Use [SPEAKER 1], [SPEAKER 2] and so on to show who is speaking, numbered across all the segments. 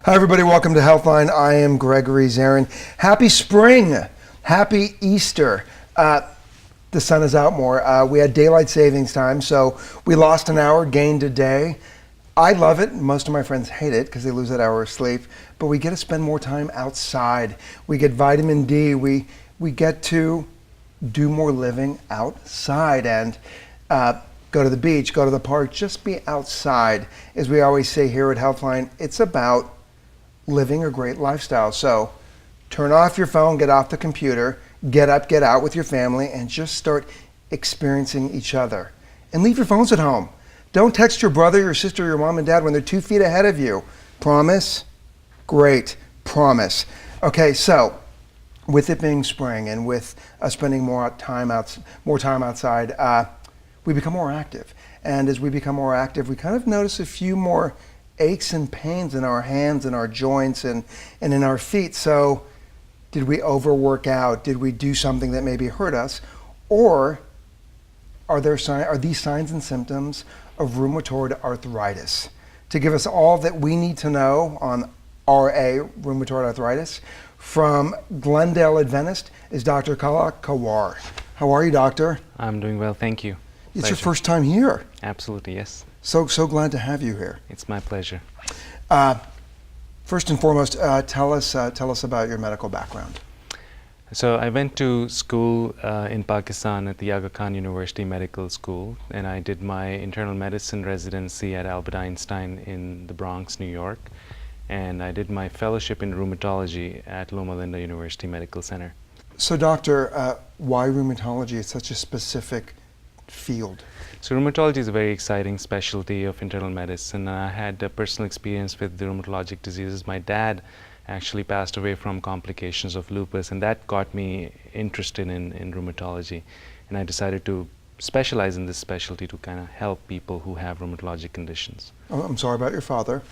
[SPEAKER 1] Hi everybody, welcome to Healthline. I am Gregory Zarin. Happy spring, happy Easter. The sun is out more. We had daylight savings time, so we lost an hour, gained a day. I love it. Most of my friends hate it because they lose that hour of sleep, but we get to spend more time outside. We get vitamin D. We get to do more living outside and go to the beach, go to the park, just be outside. As we always say here at Healthline, it's about living a great lifestyle. So turn off your phone, get off the computer, get up, get out with your family, and just start experiencing each other. And leave your phones at home. Don't text your brother, your sister, your mom and dad when they're 2 feet ahead of you. Promise? Great. Promise. Okay, so with it being spring and with us spending more time outside, we become more active. And as we become more active, we kind of notice a few more aches and pains in our hands and our joints and in our feet. So did we overwork out? Did we do something that maybe hurt us? Or are these signs and symptoms of rheumatoid arthritis? To give us all that we need to know on RA, rheumatoid arthritis, from Glendale Adventist is Dr. Khawar. How are you, doctor?
[SPEAKER 2] I'm doing well, thank you.
[SPEAKER 1] It's your first time here.
[SPEAKER 2] Absolutely, yes.
[SPEAKER 1] So glad to have you here.
[SPEAKER 2] It's my pleasure.
[SPEAKER 1] First and foremost, tell us about your medical background.
[SPEAKER 2] So I went to school in Pakistan at the Aga Khan University Medical School, and I did my internal medicine residency at Albert Einstein in the Bronx, New York, and I did my fellowship in rheumatology at Loma Linda University Medical Center.
[SPEAKER 1] So doctor, why rheumatology is such a specific field?
[SPEAKER 2] So rheumatology is a very exciting specialty of internal medicine. I had a personal experience with the rheumatologic diseases. My dad actually passed away from complications of lupus, and that got me interested in rheumatology. And I decided to specialize in this specialty to kind of help people who have rheumatologic conditions.
[SPEAKER 1] Oh, I'm sorry about your father.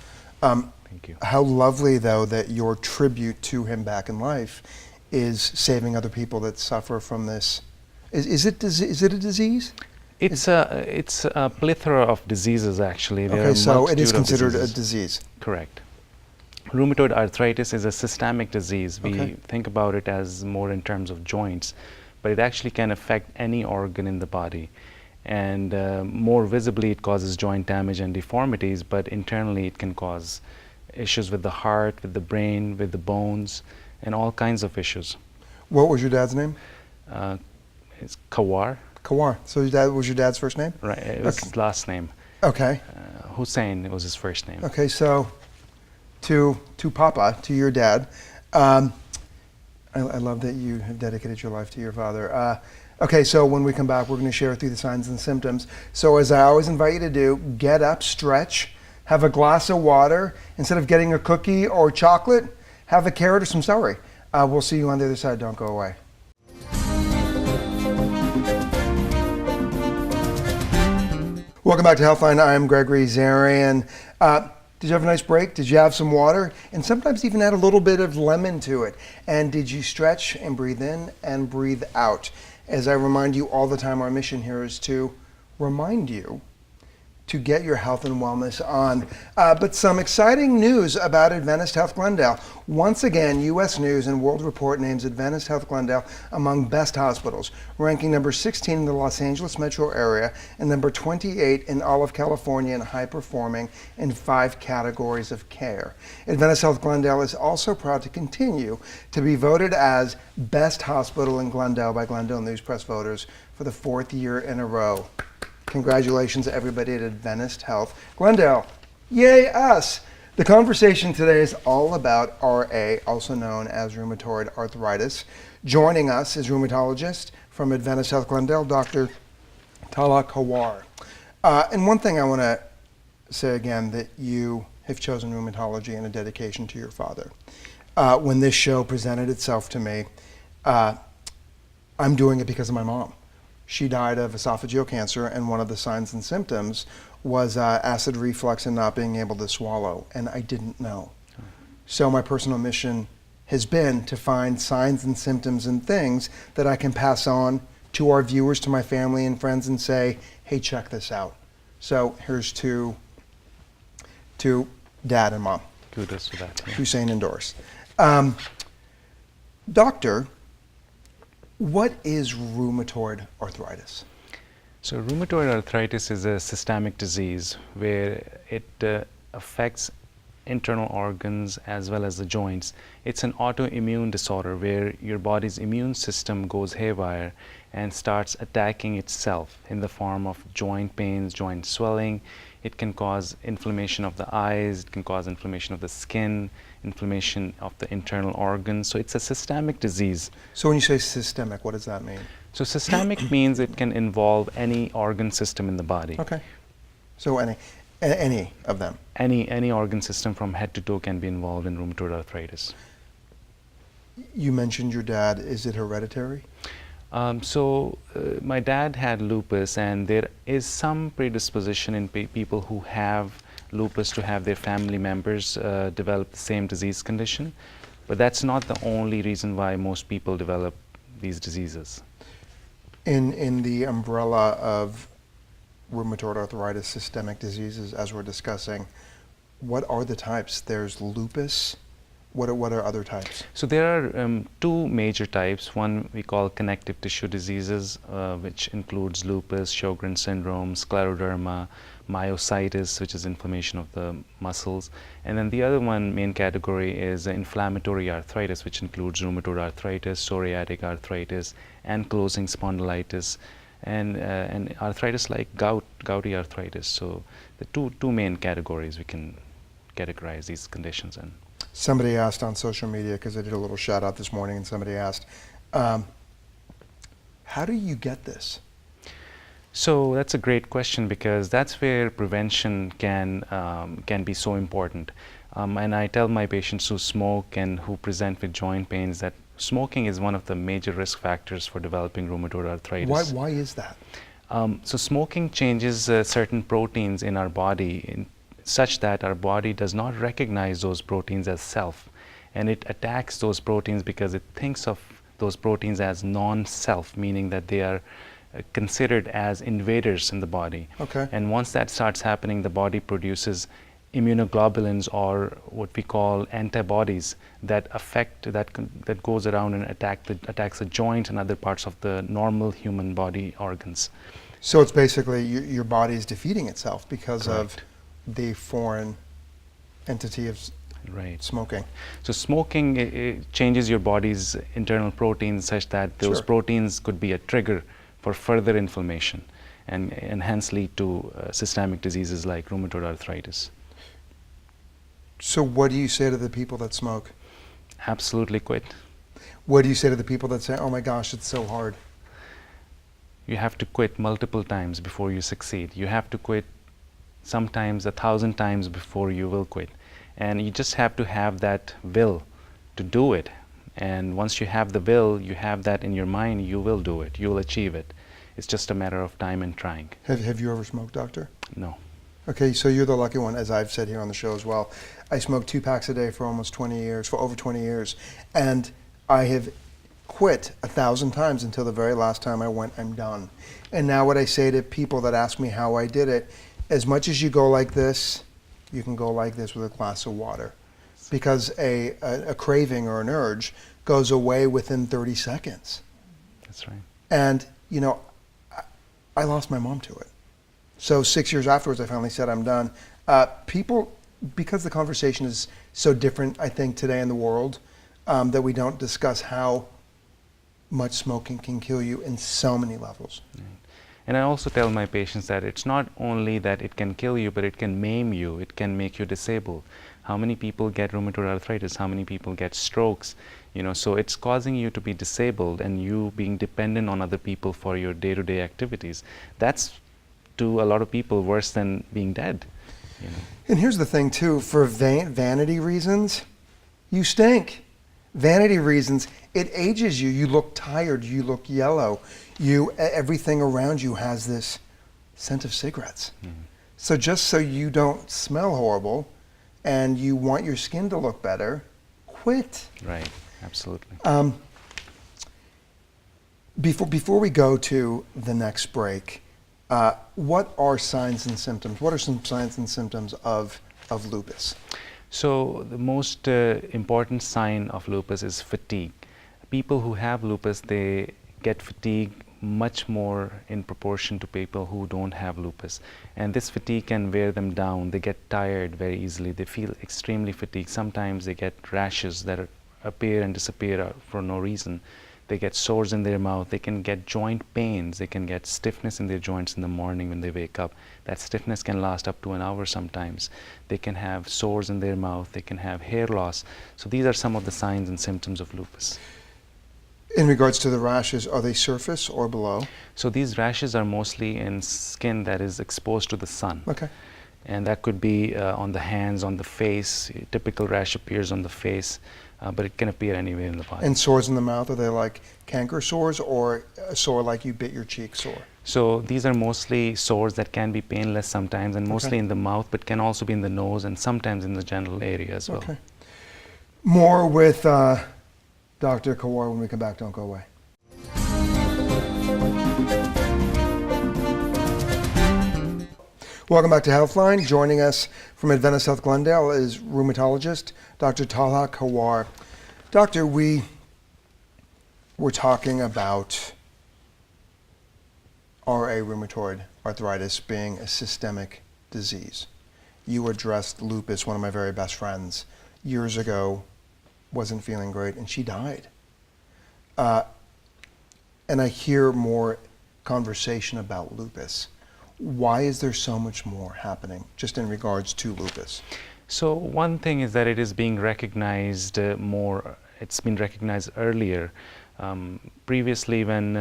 [SPEAKER 2] Thank you.
[SPEAKER 1] How lovely, though, that your tribute to him back in life is saving other people that suffer from this. Is it a disease?
[SPEAKER 2] It's a plethora of diseases, actually.
[SPEAKER 1] Okay, so it is considered a disease.
[SPEAKER 2] Correct. Rheumatoid arthritis is a systemic disease. We
[SPEAKER 1] Okay.
[SPEAKER 2] think about it as more in terms of joints, but it actually can affect any organ in the body. And more visibly, it causes joint damage and deformities, but internally it can cause issues with the heart, with the brain, with the bones, and all kinds of issues.
[SPEAKER 1] What was your dad's name?
[SPEAKER 2] It's Khawar.
[SPEAKER 1] Khawar. So was your dad's first name?
[SPEAKER 2] Right, it was his last name.
[SPEAKER 1] Okay.
[SPEAKER 2] Hussein was his first name.
[SPEAKER 1] Okay, so to Papa, to your dad, I love that you have dedicated your life to your father. Okay, so when we come back, we're going to share through the signs and symptoms. So as I always invite you to do, get up, stretch, have a glass of water. Instead of getting a cookie or chocolate, have a carrot or some celery. We'll see you on the other side. Don't go away. Welcome back to Healthline. I'm Gregory Zarin. Did you have a nice break? Did you have some water? And sometimes even add a little bit of lemon to it. And did you stretch and breathe in and breathe out? As I remind you all the time, our mission here is to remind you to get your health and wellness on. But some exciting news about Adventist Health Glendale. Once again, U.S. News and World Report names Adventist Health Glendale among best hospitals, ranking number 16 in the Los Angeles metro area and number 28 in all of California in high performing in 5 categories of care. Adventist Health Glendale is also proud to continue to be voted as best hospital in Glendale by Glendale News Press voters for the 4th year in a row. Congratulations to everybody at Adventist Health Glendale. Yay us! The conversation today is all about RA, also known as rheumatoid arthritis. Joining us is rheumatologist from Adventist Health Glendale, Dr. Talha Khawar. And one thing I want to say again, that you have chosen rheumatology in a dedication to your father. When this show presented itself to me, I'm doing it because of my mom. She died of esophageal cancer, and one of the signs and symptoms was acid reflux and not being able to swallow, and I didn't know. So my personal mission has been to find signs and symptoms and things that I can pass on to our viewers, to my family and friends, and say, hey, check this out. So here's to Dad and Mom.
[SPEAKER 2] kudos to that. Yeah.
[SPEAKER 1] Hussein endorsed. Doctor, what is rheumatoid arthritis?
[SPEAKER 2] So rheumatoid arthritis is a systemic disease where it affects internal organs as well as the joints. It's an autoimmune disorder where your body's immune system goes haywire and starts attacking itself in the form of joint pains, joint swelling. It can cause inflammation of the eyes, it can cause inflammation of the skin, inflammation of the internal organs. So it's a systemic disease.
[SPEAKER 1] So when you say systemic, what does that mean?
[SPEAKER 2] So systemic means it can involve any organ system in the body.
[SPEAKER 1] Okay. So any of them?
[SPEAKER 2] Any organ system from head to toe can be involved in rheumatoid arthritis.
[SPEAKER 1] You mentioned your dad. Is it hereditary?
[SPEAKER 2] My dad had lupus, and there is some predisposition in people who have lupus to have their family members develop the same disease condition, but that's not the only reason why most people develop these diseases.
[SPEAKER 1] In the umbrella of rheumatoid arthritis, systemic diseases, as we're discussing, what are the types? There's lupus. What are other types?
[SPEAKER 2] So there are two major types. One we call connective tissue diseases, which includes lupus, Sjogren's syndrome, scleroderma, myositis, which is inflammation of the muscles. And then the other one main category is inflammatory arthritis, which includes rheumatoid arthritis, psoriatic arthritis, ankylosing spondylitis, and arthritis like gouty arthritis. So the two main categories we can categorize these conditions in.
[SPEAKER 1] Somebody asked on social media, because I did a little shout out this morning, and somebody asked, how do you get this?
[SPEAKER 2] So that's a great question, because that's where prevention can be so important. And I tell my patients who smoke and who present with joint pains that smoking is one of the major risk factors for developing rheumatoid arthritis.
[SPEAKER 1] Why is that?
[SPEAKER 2] So smoking changes certain proteins in our body such that our body does not recognize those proteins as self, and it attacks those proteins because it thinks of those proteins as non-self, meaning that they are considered as invaders in the body.
[SPEAKER 1] Okay.
[SPEAKER 2] And once that starts happening, the body produces immunoglobulins, or what we call antibodies, that goes around and attacks the joint and other parts of the normal human body organs.
[SPEAKER 1] So it's basically your body is defeating itself because
[SPEAKER 2] Correct.
[SPEAKER 1] of the foreign entity of
[SPEAKER 2] Right.
[SPEAKER 1] smoking.
[SPEAKER 2] So smoking it changes your body's internal proteins such that those
[SPEAKER 1] Sure.
[SPEAKER 2] proteins could be a trigger for further inflammation and hence lead to systemic diseases like rheumatoid arthritis.
[SPEAKER 1] So what do you say to the people that smoke?
[SPEAKER 2] Absolutely quit.
[SPEAKER 1] What do you say to the people that say, oh my gosh, it's so hard?
[SPEAKER 2] You have to quit multiple times before you succeed. You have to quit sometimes 1,000 times before you will quit. And you just have to have that will to do it. And once you have the will, you have that in your mind, you will do it. You will achieve it. It's just a matter of time and trying.
[SPEAKER 1] Have you ever smoked, doctor?
[SPEAKER 2] No.
[SPEAKER 1] Okay, so you're the lucky one, as I've said here on the show as well. I smoked 2 packs a day for almost 20 years, for over 20 years. And I have quit 1,000 times until the very last time I went, I'm done. And now what I say to people that ask me how I did it, as much as you go like this, you can go like this with a glass of water. Because a craving or an urge goes away within 30 seconds.
[SPEAKER 2] That's right.
[SPEAKER 1] And, you know, I lost my mom to it. So 6 years afterwards, I finally said, I'm done. People, because the conversation is so different, I think, today in the world, that we don't discuss how much smoking can kill you in so many levels.
[SPEAKER 2] Right. And I also tell my patients that it's not only that it can kill you, but it can maim you. It can make you disabled. How many people get rheumatoid arthritis? How many people get strokes? You know, so it's causing you to be disabled and you being dependent on other people for your day-to-day activities. That's, to a lot of people, worse than being dead. You know.
[SPEAKER 1] And here's the thing too, for vanity reasons, you stink. Vanity reasons, it ages you. You look tired, you look yellow. Everything around you has this scent of cigarettes. Mm-hmm. So just so you don't smell horrible and you want your skin to look better, quit.
[SPEAKER 2] Right, absolutely.
[SPEAKER 1] Before we go to the next break, what are signs and symptoms? What are some signs and symptoms of lupus?
[SPEAKER 2] So the most important sign of lupus is fatigue. People who have lupus, they get fatigue much more in proportion to people who don't have lupus. And this fatigue can wear them down. They get tired very easily. They feel extremely fatigued. Sometimes they get rashes that appear and disappear for no reason. They get sores in their mouth. They can get joint pains. They can get stiffness in their joints in the morning when they wake up. That stiffness can last up to an hour sometimes. They can have sores in their mouth. They can have hair loss. So these are some of the signs and symptoms of lupus.
[SPEAKER 1] In regards to the rashes, are they surface or below?
[SPEAKER 2] So these rashes are mostly in skin that is exposed to the sun.
[SPEAKER 1] Okay.
[SPEAKER 2] And that could be on the hands, on the face. A typical rash appears on the face, but it can appear anywhere in the body.
[SPEAKER 1] And sores in the mouth, are they like canker sores or a sore like you bit your cheek sore?
[SPEAKER 2] So these are mostly sores that can be painless sometimes, and mostly in the mouth, but can also be in the nose and sometimes in the genital area as well.
[SPEAKER 1] Okay. More with Dr. Khawar when we come back. Don't go away. Welcome back to Healthline. Joining us from Adventist Health Glendale is rheumatologist Dr. Talha Khawar. Doctor, we were talking about RA, rheumatoid arthritis, being a systemic disease. You addressed lupus, one of my very best friends, years ago, wasn't feeling great, and she died. And I hear more conversation about lupus. Why is there so much more happening just in regards to lupus?
[SPEAKER 2] So one thing is that it is being recognized more. It's been recognized earlier. Previously, when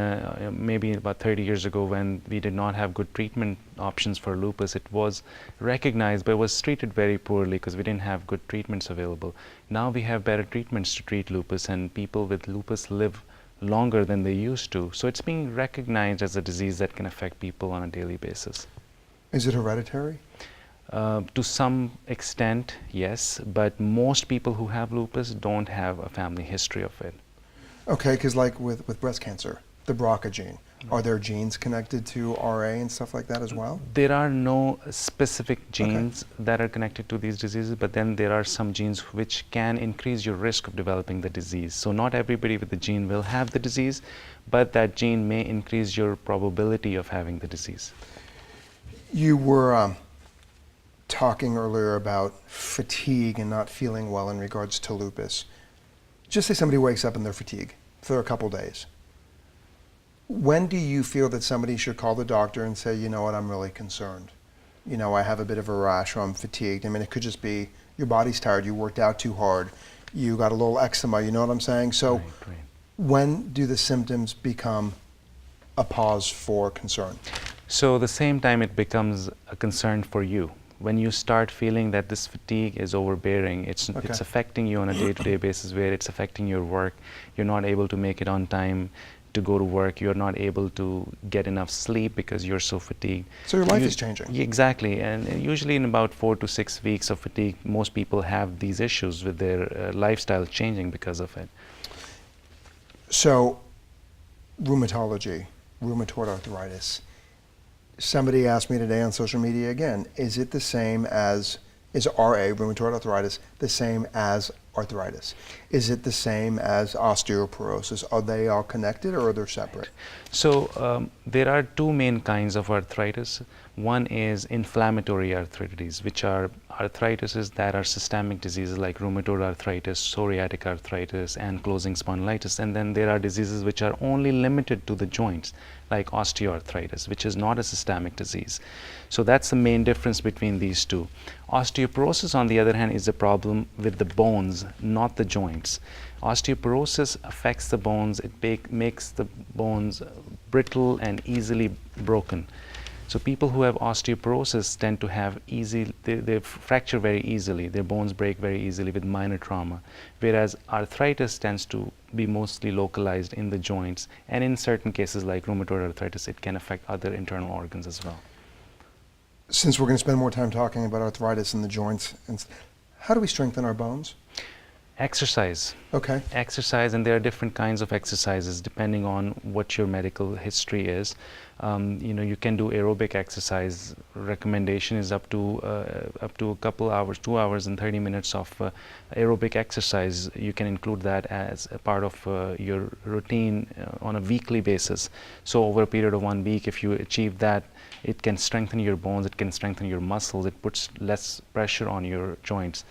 [SPEAKER 2] maybe about 30 years ago, when we did not have good treatment options for lupus, it was recognized, but it was treated very poorly because we didn't have good treatments available. Now we have better treatments to treat lupus, and people with lupus live longer than they used to. So it's being recognized as a disease that can affect people on a daily basis.
[SPEAKER 1] Is it hereditary?
[SPEAKER 2] To some extent, yes, but most people who have lupus don't have a family history of it.
[SPEAKER 1] Okay, because like with breast cancer, the BRCA gene, are there genes connected to RA and stuff like that as well?
[SPEAKER 2] There are no specific genes that are connected to these diseases, but then there are some genes which can increase your risk of developing the disease. So not everybody with the gene will have the disease, but that gene may increase your probability of having the disease.
[SPEAKER 1] You were talking earlier about fatigue and not feeling well in regards to lupus. Just say somebody wakes up and they're fatigued for a couple days. When do you feel that somebody should call the doctor and say, you know what, I'm really concerned. You know, I have a bit of a rash or I'm fatigued. I mean, it could just be your body's tired, you worked out too hard, you got a little eczema, you know what I'm saying? So
[SPEAKER 2] Right.
[SPEAKER 1] when do the symptoms become a pause for concern?
[SPEAKER 2] So the same time it becomes a concern for you. When you start feeling that this fatigue is overbearing, it's affecting you on a day-to-day basis, where it's affecting your work. You're not able to make it on time to go to work. You're not able to get enough sleep because you're so fatigued.
[SPEAKER 1] So your life is changing.
[SPEAKER 2] Exactly, and usually in about 4 to 6 weeks of fatigue, most people have these issues with their lifestyle changing because of it.
[SPEAKER 1] So rheumatology, rheumatoid arthritis. Somebody asked me today on social media again, is it the same as, is RA, rheumatoid arthritis, the same as arthritis? Is it the same as osteoporosis? Are they all connected or are they separate?
[SPEAKER 2] So there are two main kinds of arthritis. One is inflammatory arthritis, which are arthritises that are systemic diseases like rheumatoid arthritis, psoriatic arthritis, ankylosing spondylitis. And then there are diseases which are only limited to the joints, like osteoarthritis, which is not a systemic disease. So that's the main difference between these two. Osteoporosis, on the other hand, is a problem with the bones, not the joints. Osteoporosis affects the bones. It makes the bones brittle and easily broken. So people who have osteoporosis tend to have they fracture very easily. Their bones break very easily with minor trauma, whereas arthritis tends to be mostly localized in the joints, and in certain cases like rheumatoid arthritis, it can affect other internal organs as well.
[SPEAKER 1] Since we're going to spend more time talking about arthritis in the joints, how do we strengthen our bones?
[SPEAKER 2] Exercise.
[SPEAKER 1] Okay.
[SPEAKER 2] Exercise, and there are different kinds of exercises depending on what your medical history is. You can do aerobic exercise. Recommendation is up to a couple hours, 2 hours and 30 minutes of aerobic exercise. You can include that as a part of your routine on a weekly basis. So over a period of 1 week, if you achieve that, it can strengthen your bones, it can strengthen your muscles, it puts less pressure on your joints.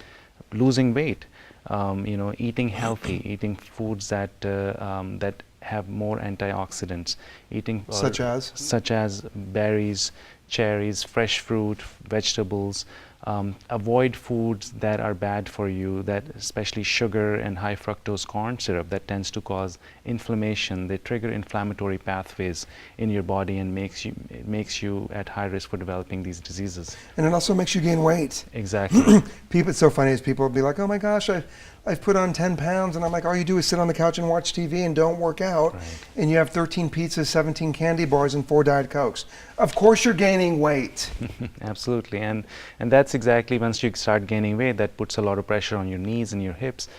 [SPEAKER 2] Losing weight. Eating healthy, eating foods that have more antioxidants, such as berries, cherries, fresh fruit, vegetables. Avoid foods that are bad for you, that especially sugar and high fructose corn syrup, that tends to cause inflammation. They trigger inflammatory pathways in your body and makes you at high risk for developing these diseases.
[SPEAKER 1] And it also makes you gain weight.
[SPEAKER 2] Exactly.
[SPEAKER 1] It's so funny, is people will be like, oh my gosh, I've put on 10 pounds, and I'm like, all you do is sit on the couch and watch TV and don't work out,
[SPEAKER 2] Right.
[SPEAKER 1] and you have 13 pizzas, 17 candy bars, and 4 Diet Cokes. Of course you're gaining weight.
[SPEAKER 2] Absolutely, and that's exactly, once you start gaining weight, that puts a lot of pressure on your knees and your hips.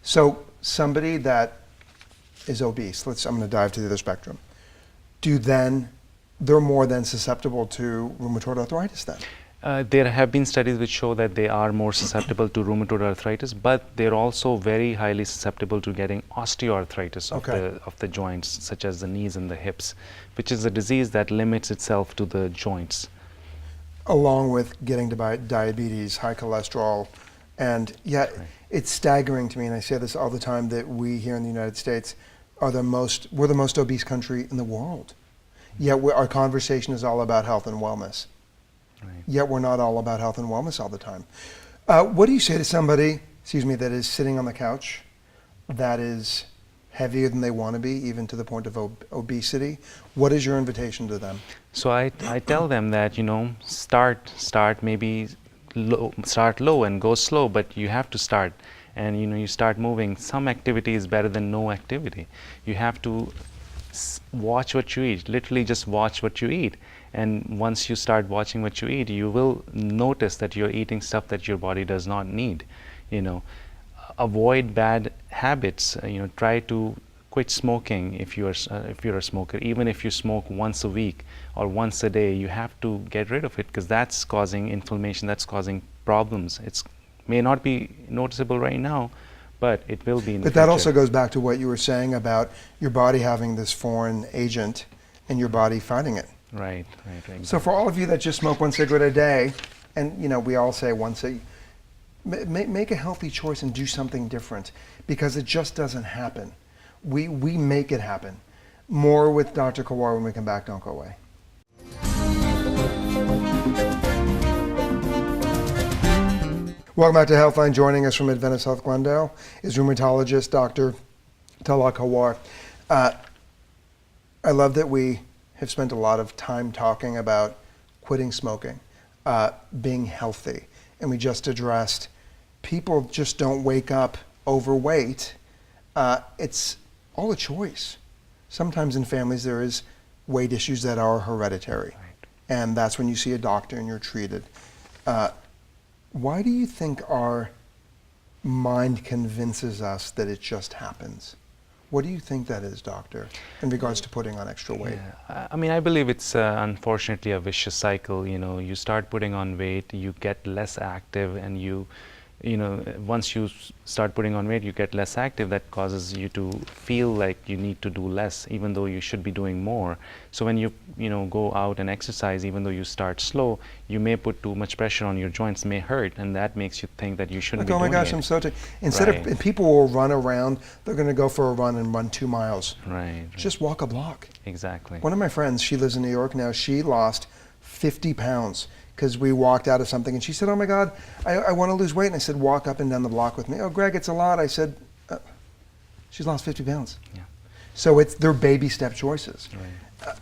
[SPEAKER 1] So somebody that is obese, I'm going to dive to the other spectrum, they're more than susceptible to rheumatoid arthritis then?
[SPEAKER 2] There have been studies which show that they are more susceptible to rheumatoid arthritis, but they're also very highly susceptible to getting osteoarthritis of the joints, such as the knees and the hips, which is a disease that limits itself to the joints.
[SPEAKER 1] Along with getting diabetes, high cholesterol, and yet it's staggering to me, and I say this all the time, that we here in the United States we're the most obese country in the world. Yet our conversation is all about health and wellness.
[SPEAKER 2] Right.
[SPEAKER 1] Yet we're not all about health and wellness all the time. What do you say to somebody, that is sitting on the couch, that is heavier than they want to be, even to the point of obesity? What is your invitation to them?
[SPEAKER 2] So I tell them that, start maybe start low and go slow, but you have to start. And you start moving. Some activity is better than no activity. You have to watch what you eat, literally just watch what you eat. And once you start watching what you eat, you will notice that you're eating stuff that your body does not need. Avoid bad habits. Try to quit smoking if you're a smoker. Even if you smoke once a week or once a day, you have to get rid of it, because that's causing inflammation, that's causing problems. It may not be noticeable right now, but it will be in the future.
[SPEAKER 1] But that also goes back to what you were saying about your body having this foreign agent and your body fighting it.
[SPEAKER 2] Right.
[SPEAKER 1] So for all of you that just smoke 1 cigarette a day, and we all say make a healthy choice and do something different, because it just doesn't happen. We make it happen. More with Dr. Khawar when we come back. Don't go away. Welcome back to Healthline. Joining us from Adventist Health Glendale is rheumatologist Dr. Talha Khawar. I love that we have spent a lot of time talking about quitting smoking, being healthy, and we just addressed people just don't wake up overweight. It's all a choice. Sometimes in families there is weight issues that are hereditary, and that's when you see a doctor and you're treated. Why do you think our mind convinces us that it just happens? What do you think that is, doctor, in regards to putting on extra weight?
[SPEAKER 2] Yeah. I believe it's unfortunately a vicious cycle. You start putting on weight, you get less active, and once you start putting on weight, you get less active. That causes you to feel like you need to do less, even though you should be doing more. So when you go out and exercise, even though you start slow, you may put too much pressure on your joints, may hurt, and that makes you think that you shouldn't be doing it.
[SPEAKER 1] Oh my gosh, I'm so tired. Instead of people will run around, they're going to go for a run and run 2 miles.
[SPEAKER 2] Right.
[SPEAKER 1] Just walk a block.
[SPEAKER 2] Exactly.
[SPEAKER 1] One of my friends, she lives in New York now. She lost 50 pounds. Because we walked out of something, and she said, oh my God, I want to lose weight. And I said, walk up and down the block with me. Oh, Greg, it's a lot. I said, she's lost 50 pounds.
[SPEAKER 2] Yeah.
[SPEAKER 1] So they're baby step choices.
[SPEAKER 2] Right.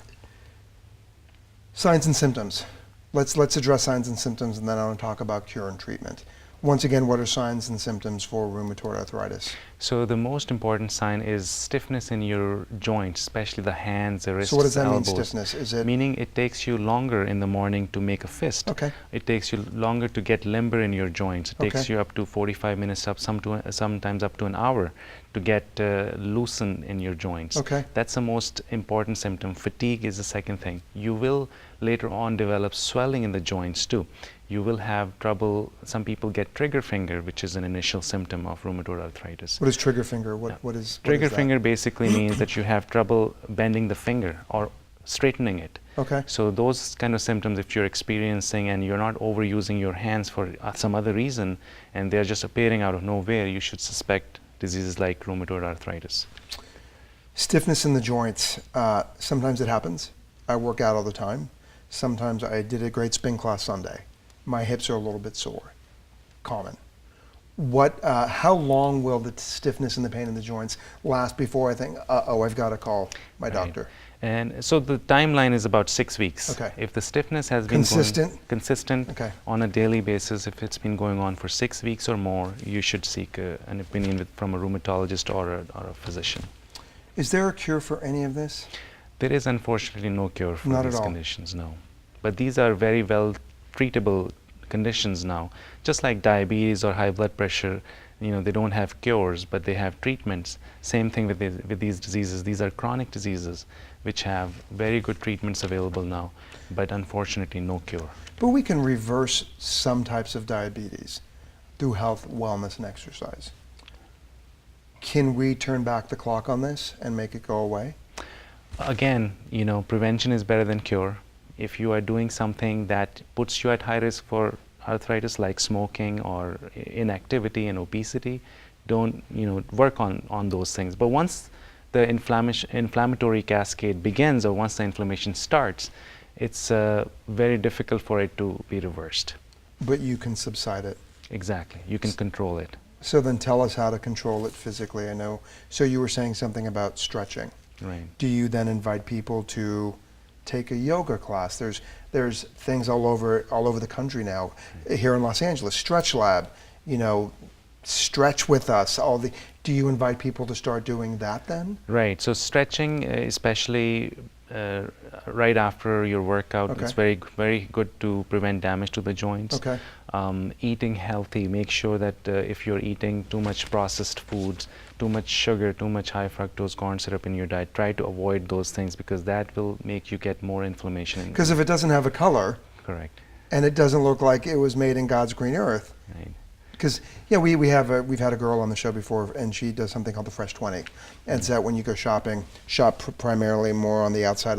[SPEAKER 1] Signs and symptoms. Let's address signs and symptoms, and then I want to talk about cure and treatment. Once again, what are signs and symptoms for rheumatoid arthritis?
[SPEAKER 2] So the most important sign is stiffness in your joints, especially the hands, the wrists,
[SPEAKER 1] So what does that mean,
[SPEAKER 2] elbows.
[SPEAKER 1] stiffness? Is it
[SPEAKER 2] Meaning it takes you longer in the morning to make a fist.
[SPEAKER 1] okay?
[SPEAKER 2] It takes you longer to get limber in your joints. It takes
[SPEAKER 1] Okay.
[SPEAKER 2] you up to 45 minutes, sometimes up to an hour to get loosened in your joints.
[SPEAKER 1] Okay.
[SPEAKER 2] That's the most important symptom. Fatigue is the second thing. You will later on develop swelling in the joints too. You will have trouble. Some people get trigger finger, which is an initial symptom of rheumatoid arthritis.
[SPEAKER 1] What is trigger finger? What is
[SPEAKER 2] Trigger
[SPEAKER 1] that?
[SPEAKER 2] finger basically means that you have trouble bending the finger or straightening it.
[SPEAKER 1] Okay.
[SPEAKER 2] So those kind of symptoms, if you're experiencing and you're not overusing your hands for some other reason, and they're just appearing out of nowhere, you should suspect diseases like rheumatoid arthritis.
[SPEAKER 1] Stiffness in the joints. Sometimes it happens. I work out all the time. Sometimes I did a great spin class Sunday. My hips are a little bit sore. Common. How long will the stiffness and the pain in the joints last before I think, I've got to call my doctor?
[SPEAKER 2] And so the timeline is about 6 weeks.
[SPEAKER 1] Okay.
[SPEAKER 2] If the stiffness has been consistent
[SPEAKER 1] Okay.
[SPEAKER 2] on a daily basis, if it's been going on for 6 weeks or more, you should seek an opinion from a rheumatologist or a physician.
[SPEAKER 1] Is there a cure for any of this?
[SPEAKER 2] There is unfortunately no cure for
[SPEAKER 1] Not at
[SPEAKER 2] these
[SPEAKER 1] all.
[SPEAKER 2] conditions, no. But these are very well treatable conditions now. Just like diabetes or high blood pressure, they don't have cures, but they have treatments. Same thing with these diseases. These are chronic diseases which have very good treatments available now, but unfortunately no cure.
[SPEAKER 1] But we can reverse some types of diabetes through health, wellness, and exercise. Can we turn back the clock on this and make it go away?
[SPEAKER 2] Again, prevention is better than cure. If you are doing something that puts you at high risk for arthritis, like smoking or inactivity and obesity, don't work on those things. But once the inflammatory cascade begins, or once the inflammation starts, it's very difficult for it to be reversed.
[SPEAKER 1] But you can subside it.
[SPEAKER 2] Exactly. You can control it.
[SPEAKER 1] So then tell us how to control it physically. I know. So you were saying something about stretching.
[SPEAKER 2] Right.
[SPEAKER 1] Do you then invite people to take a yoga class? There's things all over the country now. Here in Los Angeles, Stretch Lab, stretch with us. Do you invite people to start doing that then?
[SPEAKER 2] Right. So stretching, especially right after your workout,
[SPEAKER 1] Okay.
[SPEAKER 2] it's very, very good to prevent damage to the joints.
[SPEAKER 1] Okay.
[SPEAKER 2] Eating healthy, make sure that if you're eating too much processed foods, too much sugar, too much high fructose corn syrup in your diet, try to avoid those things, because that will make you get more inflammation.
[SPEAKER 1] Because if it doesn't have a color,
[SPEAKER 2] Correct.
[SPEAKER 1] and it doesn't look like it was made in God's green earth.
[SPEAKER 2] Right.
[SPEAKER 1] Because we've had a girl on the show before, and she does something called the Fresh 20, and it's that when you go shopping, shop primarily more on the outside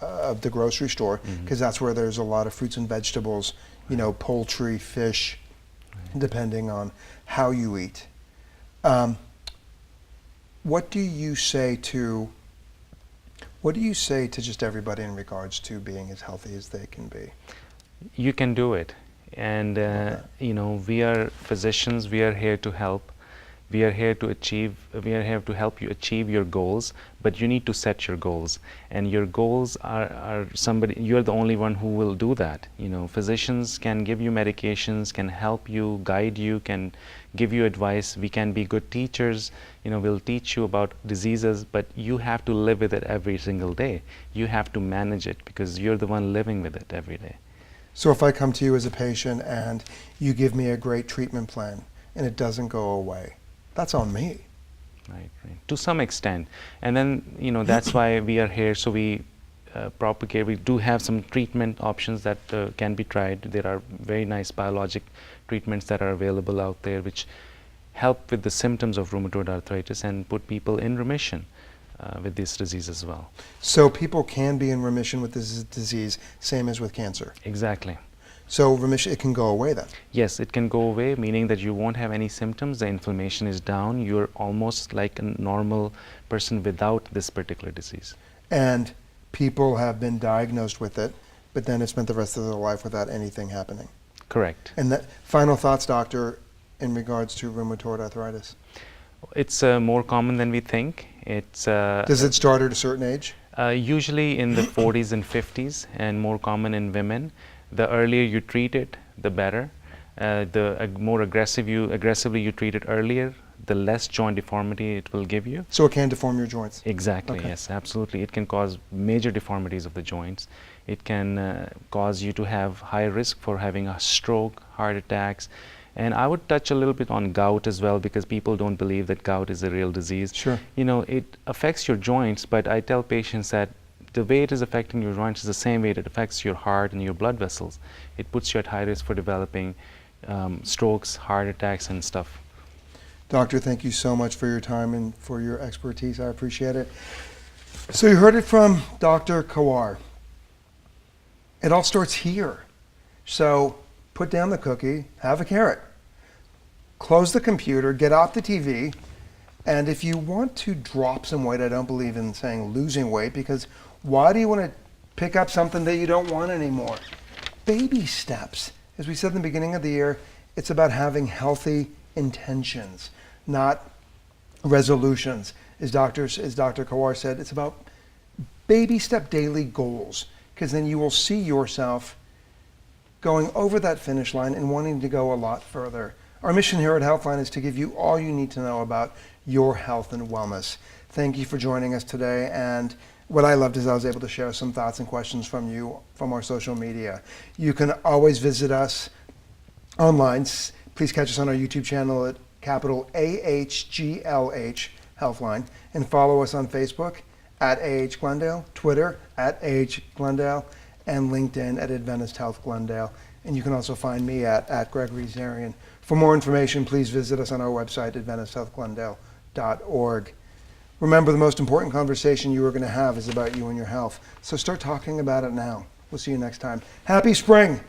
[SPEAKER 1] of the grocery store, because that's where there's a lot of fruits and vegetables, poultry, fish, depending on how you eat. What do you say to just everybody in regards to being as healthy as they can be?
[SPEAKER 2] You can do it. And we are physicians. We are here to help. We are here to help you achieve your goals, but you need to set your goals. And your goals are you're the only one who will do that. Physicians can give you medications, can help you, guide you, can give you advice. We can be good teachers. We'll teach you about diseases, but you have to live with it every single day. You have to manage it, because you're the one living with it every day.
[SPEAKER 1] So if I come to you as a patient and you give me a great treatment plan and it doesn't go away, that's on me.
[SPEAKER 2] Right. To some extent. And then, that's why we are here. So we propagate, we do have some treatment options that can be tried. There are very nice biologic treatments that are available out there, which help with the symptoms of rheumatoid arthritis and put people in remission with this disease as well.
[SPEAKER 1] So people can be in remission with this disease, same as with cancer.
[SPEAKER 2] Exactly.
[SPEAKER 1] So remission, it can go away then?
[SPEAKER 2] Yes, it can go away, meaning that you won't have any symptoms. The inflammation is down. You're almost like a normal person without this particular disease.
[SPEAKER 1] And people have been diagnosed with it, but then have spent the rest of their life without anything happening.
[SPEAKER 2] Correct.
[SPEAKER 1] And that final thoughts, doctor, in regards to rheumatoid arthritis?
[SPEAKER 2] It's more common than we think.
[SPEAKER 1] Does it start at a certain age?
[SPEAKER 2] Usually in the 40s and 50s, and more common in women. The earlier you treat it, the better. The more aggressively you treat it earlier, the less joint deformity it will give you.
[SPEAKER 1] So it can deform your joints?
[SPEAKER 2] Exactly,
[SPEAKER 1] Okay.
[SPEAKER 2] yes, absolutely. It can cause major deformities of the joints. It can cause you to have higher risk for having a stroke, heart attacks. And I would touch a little bit on gout as well, because people don't believe that gout is a real disease.
[SPEAKER 1] Sure.
[SPEAKER 2] You know, it affects your joints, but I tell patients that the way it is affecting your joints is the same way it affects your heart and your blood vessels. It puts you at high risk for developing strokes, heart attacks, and stuff.
[SPEAKER 1] Doctor, thank you so much for your time and for your expertise. I appreciate it. So you heard it from Dr. Khawar. It all starts here. So put down the cookie, have a carrot, close the computer, get off the TV, and if you want to drop some weight, I don't believe in saying losing weight, because why do you want to pick up something that you don't want anymore? Baby steps. As we said in the beginning of the year, it's about having healthy intentions, not resolutions. As Dr. Khawar said, it's about baby step daily goals, because then you will see yourself going over that finish line and wanting to go a lot further. Our mission here at Healthline is to give you all you need to know about your health and wellness. Thank you for joining us today, and what I loved is I was able to share some thoughts and questions from you from our social media. You can always visit us online. Please catch us on our YouTube channel at capital AHGLH Healthline, and follow us on Facebook at AH Glendale, Twitter at AH Glendale, and LinkedIn at Adventist Health Glendale. And you can also find me at Gregory Zarian. For more information, please visit us on our website, AdventistHealthGlendale.org. Remember, the most important conversation you are going to have is about you and your health. So start talking about it now. We'll see you next time. Happy spring!